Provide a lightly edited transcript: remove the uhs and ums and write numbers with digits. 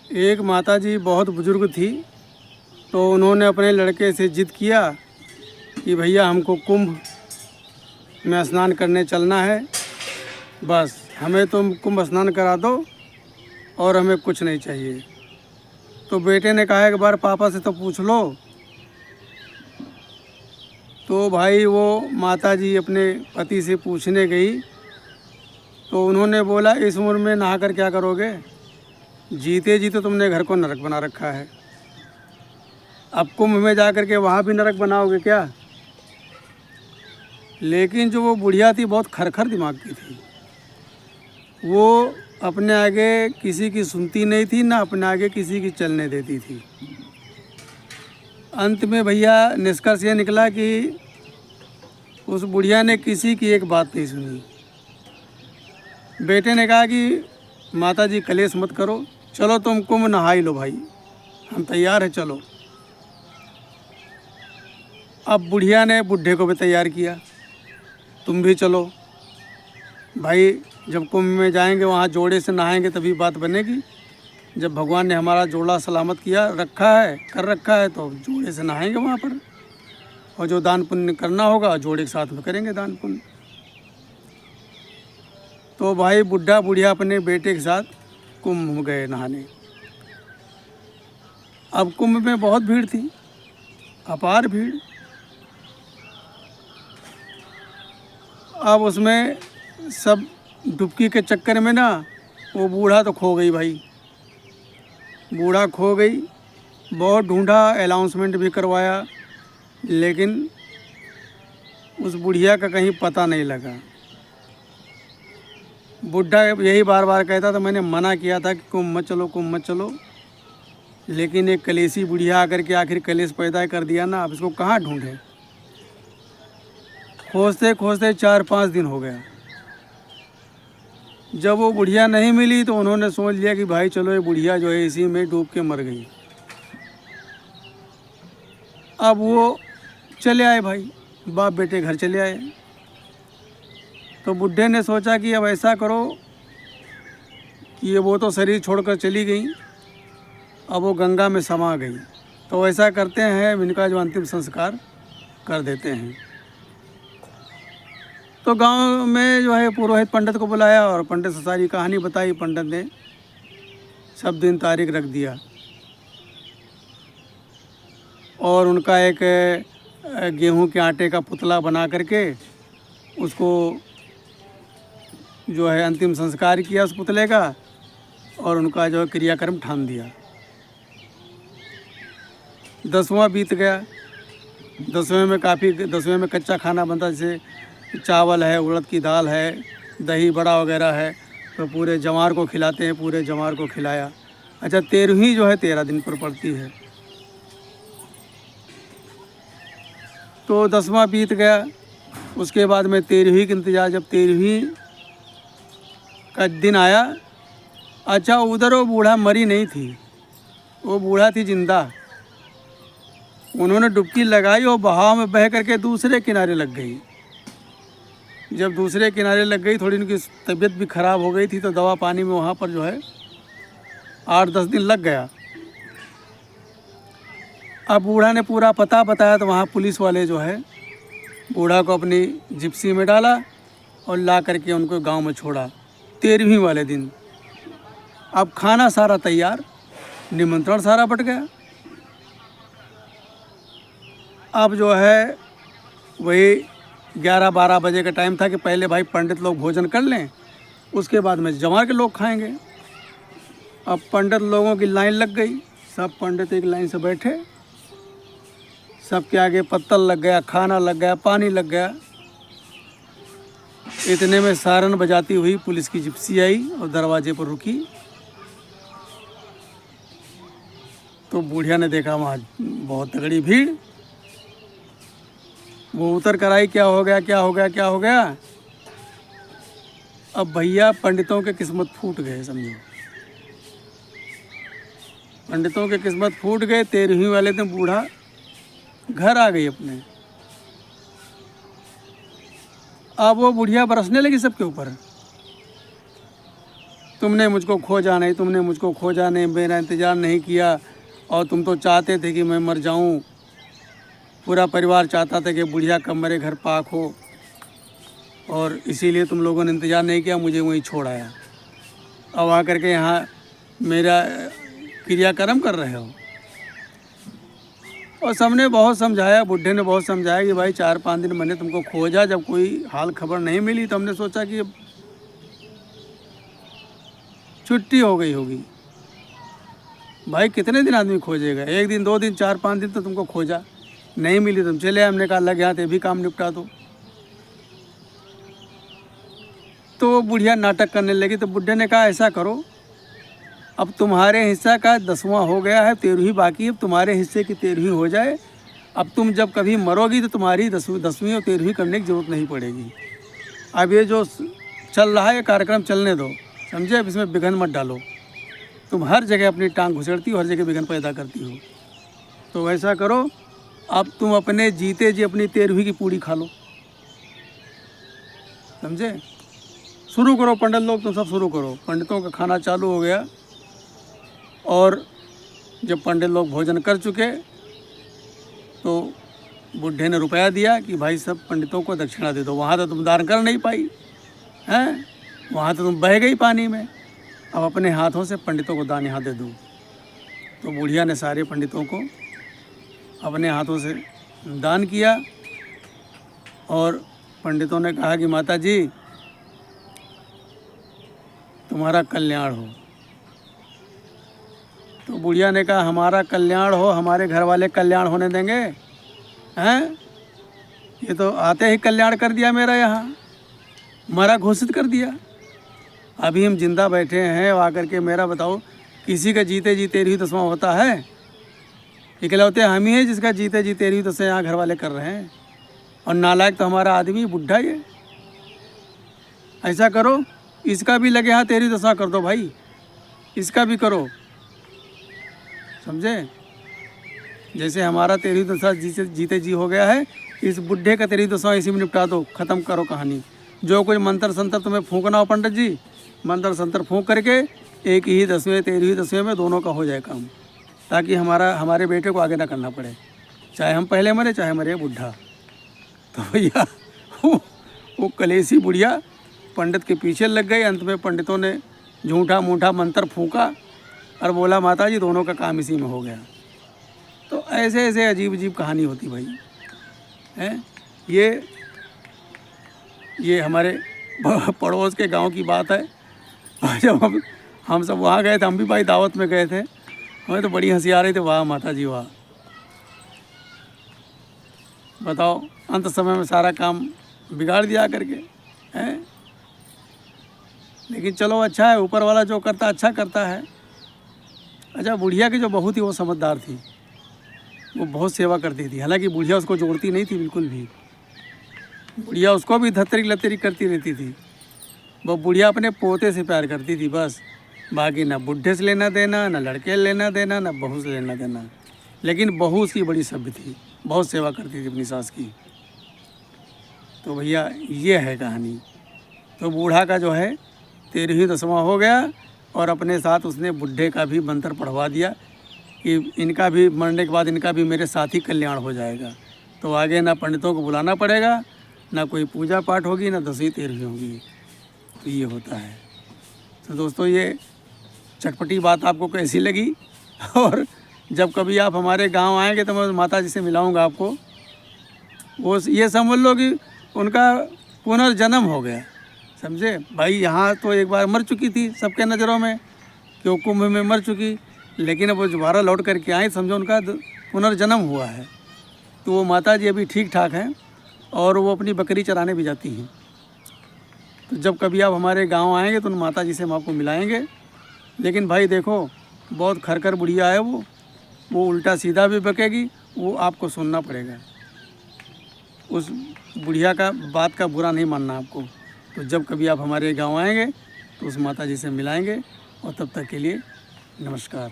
एक माताजी बहुत बुजुर्ग थी, तो उन्होंने अपने लड़के से जिद किया कि भैया हमको कुंभ में स्नान करने चलना है, बस हमें तुम कुंभ स्नान करा दो और हमें कुछ नहीं चाहिए। तो बेटे ने कहा एक बार पापा से तो पूछ लो। तो भाई वो माताजी अपने पति से पूछने गई, तो उन्होंने बोला इस उम्र में नहा कर क्या करोगे, जीते जी तो तुमने घर को नरक बना रखा है, अब कुंभ में जा कर के वहाँ भी नरक बनाओगे क्या। लेकिन जो वो बुढ़िया थी बहुत खरखर दिमाग की थी, वो अपने आगे किसी की सुनती नहीं थी, ना अपने आगे किसी की चलने देती थी। अंत में भैया निष्कर्ष ये निकला कि उस बुढ़िया ने किसी की एक बात नहीं सुनी। बेटे ने कहा कि माताजी कलेश मत करो, चलो तुम कुंभ नहा ही लो भाई, हम तैयार हैं चलो। अब बुढ़िया ने बुढ़े को भी तैयार किया, तुम भी चलो भाई, जब कुंभ में जाएंगे वहाँ जोड़े से नहाएंगे तभी बात बनेगी। जब भगवान ने हमारा जोड़ा सलामत किया रखा है कर रखा है तो जोड़े से नहाएंगे वहाँ पर, और जो दान पुण्य करना होगा जोड़े के साथ में करेंगे दान पुण्य। तो भाई बुढ़ा बुढ़िया अपने बेटे के साथ कुंभ गए नहाने। अब कुंभ में बहुत भीड़ थी, अपार भीड़। अब उसमें सब डुबकी के चक्कर में ना वो बूढ़ा तो खो गई भाई, बूढ़ा खो गई। बहुत ढूंढा, अनाउंसमेंट भी करवाया, लेकिन उस बुढ़िया का कहीं पता नहीं लगा। बुढ़ा यही बार बार कहता था मैंने मना किया था कि कुंभ मत चलो कुंभ मत चलो, लेकिन एक कलेसी बुढ़िया आकर के आखिर कलेश पैदा कर दिया ना, अब इसको कहाँ ढूंढे। खोजते खोजते 4-5 दिन हो गया। जब वो बुढ़िया नहीं मिली तो उन्होंने सोच लिया कि भाई चलो ये बुढ़िया जो है इसी में डूब के मर गई। अब वो चले आए भाई, बाप बेटे घर चले आए। तो बुढ़े ने सोचा कि अब ऐसा करो कि ये वो तो शरीर छोड़कर चली गई, अब वो गंगा में समा गई, तो ऐसा करते हैं इनका जो अंतिम संस्कार कर देते हैं। तो गांव में जो है पुरोहित पंडित को बुलाया और पंडित से सारी कहानी बताई। पंडित ने सब दिन तारीख रख दिया और उनका एक गेहूं के आटे का पुतला बना करके उसको जो है अंतिम संस्कार किया उस पुतले का, और उनका जो है क्रियाक्रम ठान दिया। 10वां बीत गया। 10वें में कच्चा खाना बनता, जैसे चावल है, उड़द की दाल है, दही बड़ा वगैरह है, तो पूरे जवार को खिलाते हैं, पूरे जवार को खिलाया। अच्छा 13वीं जो है 13 दिन पर पड़ती है। तो 10वां बीत गया। उसके बाद में 13वीं का इंतज़ार। जब 13वीं का दिन आया, अच्छा उधर वो बूढ़ा मरी नहीं थी, वो बूढ़ा थी जिंदा। उन्होंने डुबकी लगाई और बहाव में बह करके दूसरे किनारे लग गई। जब दूसरे किनारे लग गई, थोड़ी उनकी तबीयत भी ख़राब हो गई थी, तो दवा पानी में वहाँ पर जो है 8-10 दिन लग गया। अब बूढ़ा ने पूरा पता बताया, तो वहाँ पुलिस वाले जो है बूढ़ा को अपनी जिप्सी में डाला और ला करके उनको गांव में छोड़ा 13वीं वाले दिन। अब खाना सारा तैयार, निमंत्रण सारा बट गया। अब जो है वही 11-12 बजे का टाइम था कि पहले भाई पंडित लोग भोजन कर लें, उसके बाद में जवार के लोग खाएंगे। अब पंडित लोगों की लाइन लग गई, सब पंडित एक लाइन से बैठे, सबके आगे पत्तल लग गया, खाना लग गया, पानी लग गया। इतने में सारन बजाती हुई पुलिस की जिप्सी आई और दरवाजे पर रुकी। तो बुढ़िया ने देखा वहाँ बहुत तगड़ी भीड़। वो उतर कर आई, क्या हो गया क्या हो गया क्या हो गया। अब भैया पंडितों के किस्मत फूट गए, समझो पंडितों के किस्मत फूट गए। 13वीं वाले दिन बूढ़ा घर आ गई अपने। अब वो बुढ़िया बरसने लगी सबके ऊपर। तुमने मुझको खोजा नहीं, तुमने मुझको खोजा नहीं, मेरा इंतज़ार नहीं किया, और तुम तो चाहते थे कि मैं मर जाऊं। पूरा परिवार चाहता था कि बुढ़िया कब मेरे घर पाक हो, और इसीलिए तुम लोगों ने इंतज़ार नहीं किया, मुझे वहीं छोड़ आया। अब आकर के यहाँ मेरा क्रियाक्रम कर रहे हो। और सबने बहुत समझाया, बुढ़े ने बहुत समझाया कि भाई 4-5 दिन मैंने तुमको खोजा, जब कोई हाल खबर नहीं मिली तो हमने सोचा कि अब छुट्टी हो गई होगी। भाई कितने दिन आदमी खोजेगा, 1 दिन 2 दिन 4-5 दिन तो तुमको खोजा, नहीं मिली, तुम चले आए। हमने कहा लग यहाँ ते भी काम निपटा दो। तो वो बुढ़िया नाटक करने लगी। तो बुढ़े ने कहा ऐसा करो, अब तुम्हारे हिस्सा का 10वां हो गया है, 13वीं बाकी है, अब तुम्हारे हिस्से की 13वीं हो जाए। अब तुम जब कभी मरोगी तो तुम्हारी 10वीं और 13वीं करने की ज़रूरत नहीं पड़ेगी। अब ये जो चल रहा है ये कार्यक्रम चलने दो, समझे, अब इसमें विघन मत डालो। तुम हर जगह अपनी टांग घुसेड़ती हो, हर जगह विघन पैदा करती हो। तो ऐसा करो, अब तुम अपने जीते जी अपनी 13वीं की पूड़ी खा लो, समझे। शुरू करो पंडित लोग, तुम सब शुरू करो। पंडितों का खाना चालू हो गया, और जब पंडित लोग भोजन कर चुके तो बुढ़े ने रुपया दिया कि भाई सब पंडितों को दक्षिणा दे दो। वहाँ तो तुम दान कर नहीं पाई हैं, वहाँ तो तुम बह गई पानी में, अब अपने हाथों से पंडितों को दान यहाँ दे दो। तो बुढ़िया ने सारे पंडितों को अपने हाथों से दान किया, और पंडितों ने कहा कि माता जी तुम्हारा कल्याण हो। तो बुढ़िया ने कहा हमारा कल्याण हो, हमारे घर वाले कल्याण होने देंगे हैं? ये तो आते ही कल्याण कर दिया मेरा, यहाँ मरा घोषित कर दिया। अभी हम जिंदा बैठे हैं, आकर के मेरा बताओ, किसी का जीते जी 13वीं 10वां होता है? इकलौते हम ही हैं जिसका जीते जी 13वीं 10वां यहाँ घर वाले कर रहे हैं, और नालायक तो हमारा आदमी बुढ़ा। ये ऐसा करो, इसका भी लगे हाँ 13वीं 10वां कर दो भाई, इसका भी करो, समझे। जैसे हमारा 13वीं 10वां जीते जी हो गया है, इस बुढ़े का 13वीं 10वां इसी में निपटा दो, ख़त्म करो कहानी। जो कुछ मंत्र संतर तुम्हें फूंकना हो पंडित जी, मंत्र संतर फूंक करके एक ही 10वें 13वीं 10वें में दोनों का हो जाए काम, ताकि हमारे बेटे को आगे ना करना पड़े, चाहे हम पहले मरे चाहे मरे बुढ़ा। तो भैया वो कलेसी बुढ़िया पंडित के पीछे लग गई। अंत में पंडितों ने झूठा मूठा मंत्र फूंका और बोला माता जी दोनों का काम इसी में हो गया। तो ऐसे ऐसे अजीब अजीब कहानी होती भाई हैं। ये हमारे पड़ोस के गांव की बात है। जब हम सब वहाँ गए थे, हम भी भाई दावत में गए थे, हमें तो बड़ी हंसी आ रही थी। वाह माता जी वाह, बताओ अंत समय में सारा काम बिगाड़ दिया करके हैं। लेकिन चलो अच्छा है, ऊपर वाला जो करता अच्छा करता है। अच्छा, बुढ़िया की जो बहू थी वो समझदार थी, वो बहुत सेवा करती थी। हालांकि बुढ़िया उसको जोड़ती नहीं थी बिल्कुल भी, बुढ़िया उसको भी धतरी लतरी करती रहती थी। वो बुढ़िया अपने पोते से प्यार करती थी बस, बाकी ना बुढ़े से लेना देना, ना लड़के से लेना देना, ना बहू से लेना देना। लेकिन बहू उसकी बड़ी सभ्य थी, बहुत सेवा करती थी अपनी सास की। तो भैया ये है कहानी। तो बूढ़ा का जो है 13वीं 10वां हो गया, और अपने साथ उसने बुढ़े का भी मंत्र पढ़वा दिया कि इनका भी मरने के बाद इनका भी मेरे साथ ही कल्याण हो जाएगा। तो आगे ना पंडितों को बुलाना पड़ेगा, ना कोई पूजा पाठ होगी, ना 10वीं 13वीं होगी। तो ये होता है। तो दोस्तों ये चटपटी बात आपको कैसी लगी? और जब कभी आप हमारे गांव आएंगे तो मैं माता जी से मिलाऊंगा आपको। वो ये समझ लो कि उनका पुनर्जन्म हो गया, समझे भाई। यहाँ तो एक बार मर चुकी थी सबके नज़रों में कि वो कुंभ में मर चुकी, लेकिन अब वो दोबारा लौट करके आई, समझो उनका पुनर्जन्म हुआ है। तो वो माता जी अभी ठीक ठाक हैं, और वो अपनी बकरी चराने भी जाती हैं। तो जब कभी आप हमारे गांव आएंगे तो उन माता जी से हम आपको मिलाएंगे। लेकिन भाई देखो, बहुत खरखर बुढ़िया है वो उल्टा सीधा भी बकेगी, वो आपको सुनना पड़ेगा। उस बुढ़िया का बात का बुरा नहीं मानना आपको। तो जब कभी आप हमारे गांव आएंगे तो उस माता जी से मिलाएंगे। और तब तक के लिए नमस्कार।